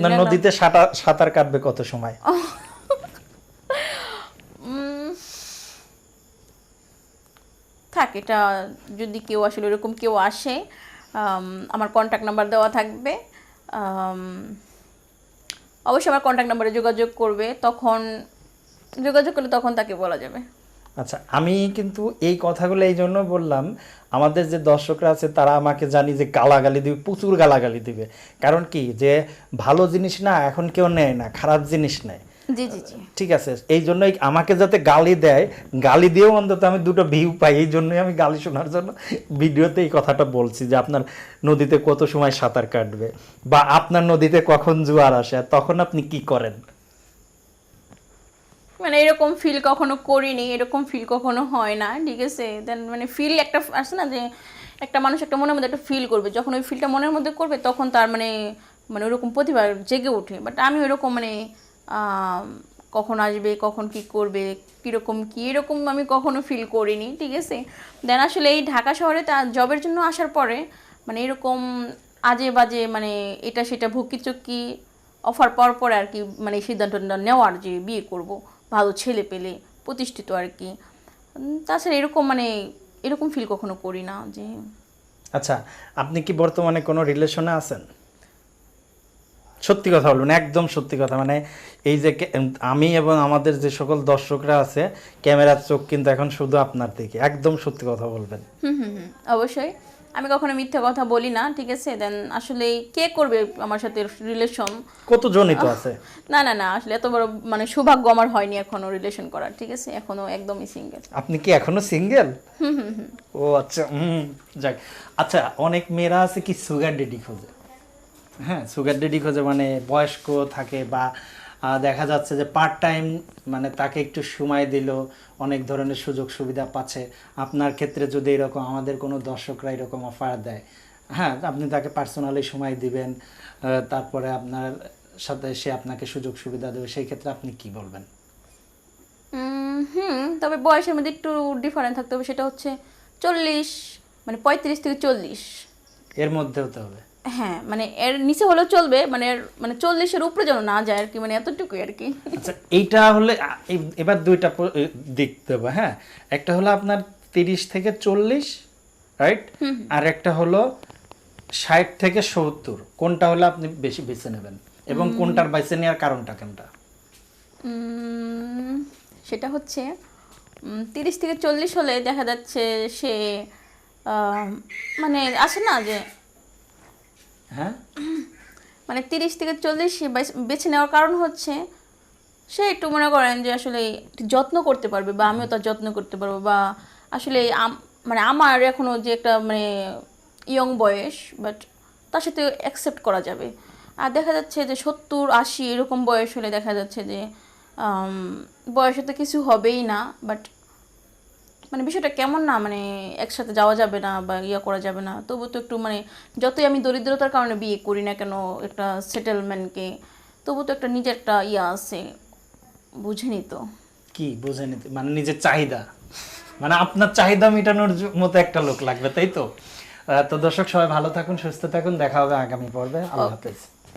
আপনার নদীতে সাঁতার কাটবে কত সময়? থাক, এটা যদি কেউ আসলে এরকম কেউ আসে, আমার কন্ট্যাক্ট নাম্বার দেওয়া থাকবে, অবশ্যই আমার কন্ট্যাক্ট নাম্বারে যোগাযোগ করবে, তখন যোগাযোগ করলে তখন তাকে বলা যাবে। আচ্ছা, আমি কিন্তু এই কথাগুলো এই জন্য বললাম, আমাদের যে দর্শকরা আছে তারা আমাকে জানি যে গালাগালি দিবে, প্রচুর গালাগালি দিবে। কারণ কি, যে ভালো জিনিস না এখন কেউ নেয় না, খারাপ জিনিস নেয়। জি জি জি, ঠিক আছে, এই জন্যই আমাকে যাতে গালি দেয়, গালি দিয়েও অন্তত আমি দুটো ভিউ পাই, এই জন্যই আমি গালি শোনার জন্য ভিডিওতে এই কথাটা বলছি যে আপনার নদীতে কত সময় সাঁতার কাটবে, বা আপনার নদীতে কখন জোয়ার আসে, তখন আপনি কি করেন। মানে এরকম ফিল কখনো করিনি, এরকম ফিল কখনো হয় না, ঠিক আছে। দেন মানে ফিল একটা আসে না, যে একটা মানুষ একটা মনের মধ্যে একটা ফিল করবে, যখন ওই ফিলটা মনের মধ্যে করবে তখন তার মানে মানে ওরকম প্রতিভা জেগে ওঠে। বাট আমি ওইরকম মানে কখন আসবে, কখন কি করবে, কীরকম কী, এরকম আমি কখনো ফিল করিনি, ঠিক আছে। দেন আসলে এই ঢাকা শহরে জবের জন্য আসার পরে মানে এরকম আজে বাজে মানে এটা সেটা ভুকিচুকি অফার পাওয়ার পরে আর কি, মানে এই সিদ্ধান্তটা নেওয়ার যে বিয়ে করব, ভালো ছেলে পেলে প্রতিষ্ঠিত আর কি। তাছাড়া এরকম মানে এরকম ফিল কখনো করি না যে। আচ্ছা, আপনি কি বর্তমানে কোনো রিলেশনে আছেন? সত্যি কথা বলবেন, একদম সত্যি কথা। মানে এই যে আমি এবং আমাদের যে সকল দর্শকরা আছে, ক্যামেরার চোখ কিন্তু এখন শুধু আপনার দিকে, একদম সত্যি কথা বলবেন। অবশ্যই আমি কখনো মিথ্যা কথা বলি না, ঠিক আছে। দেন আসলে কে করবে আমার সাথে রিলেশন, কতজনই তো আছে। না না না, আসলে এত বড় মানে সৌভাগ্য আমার হয়নি এখনো রিলেশন করার, ঠিক আছে। এখনো একদমই সিঙ্গেল। আপনি কি এখনো সিঙ্গেল? ও আচ্ছা, যাক। আচ্ছা, অনেক মেয়েরা আছে কি সুগার ডেডি খোঁজে। হ্যাঁ, সুগার ডেডি খোঁজে, মানে বয়স্ক থাকে বা দেখা যাচ্ছে যে পার্ট টাইম, মানে তাকে একটু সময় দিল, অনেক ধরনের সুযোগ সুবিধা পাচ্ছে। আপনার ক্ষেত্রে যদি এরকম আমাদের কোনো দর্শকরা এরকম অফার দেয়, হ্যাঁ, আপনি তাকে পার্সোনালি সময় দিবেন, তারপরে আপনার সাথে সে আপনাকে সুযোগ সুবিধা দেবে, সেই ক্ষেত্রে আপনি কি বলবেন? তবে বয়সের মধ্যে একটু ডিফারেন্ট থাকতে হবে, সেটা হচ্ছে 40, মানে 35 থেকে 40 এর মধ্যে হতে হবে। হ্যাঁ, মানে এর নিচে হলেও চলবে, মানে মানে 40-এর উপরে যেন না যায় আর কি, মানে এতটুকুই আর কি। আচ্ছা, এইটা হলে এবার দুইটা দিক দেবো। হ্যাঁ, একটা হলো আপনার 30 থেকে 40, রাইট, আর একটা হলো 60 থেকে 70। কোনটা হলে আপনি বেশি বেছে নেবেন, এবং কোনটার বেছে নেওয়ার কারণটা কোনটা? সেটা হচ্ছে 30 থেকে 40 হলে দেখা যাচ্ছে সে মানে আসে না যে, হ্যাঁ, মানে 30 থেকে 40 সে বেছে নেওয়ার কারণ হচ্ছে সে একটু মনে করেন যে আসলে একটু যত্ন করতে পারবে, বা আমিও তার যত্ন করতে পারবো, বা আসলে মানে আমার এখনও যে একটা মানে ইয়ং বয়স, বাট তার সাথে অ্যাকসেপ্ট করা যাবে। আর দেখা যাচ্ছে যে 70-80 এরকম বয়স হলে দেখা যাচ্ছে যে বয়সে তো কিছু হবেই না, বাট মানে বিষয়টা কেমন না, মানে একসাথে যাওয়া যাবে না বা ইয়া করা যাবে না, তবু তো একটু মানে যতই আমি দরিদ্রতার কারণে বিয়ে করি না কেন একটা সেটেলমেন্টকে, তবু তো একটা নিজের একটা ইয়া আছে, বুঝিনি তো। কি বুঝে নিতে, মানে নিজের চাহিদা, মানে আপনার চাহিদা মেটানোর মতো একটা লোক লাগবে, তাই তো? তো দর্শক সবাই ভালো থাকুন, সুস্থ থাকুন, দেখা হবে আগামী পর্বে। আল্লাহ হাফেজ।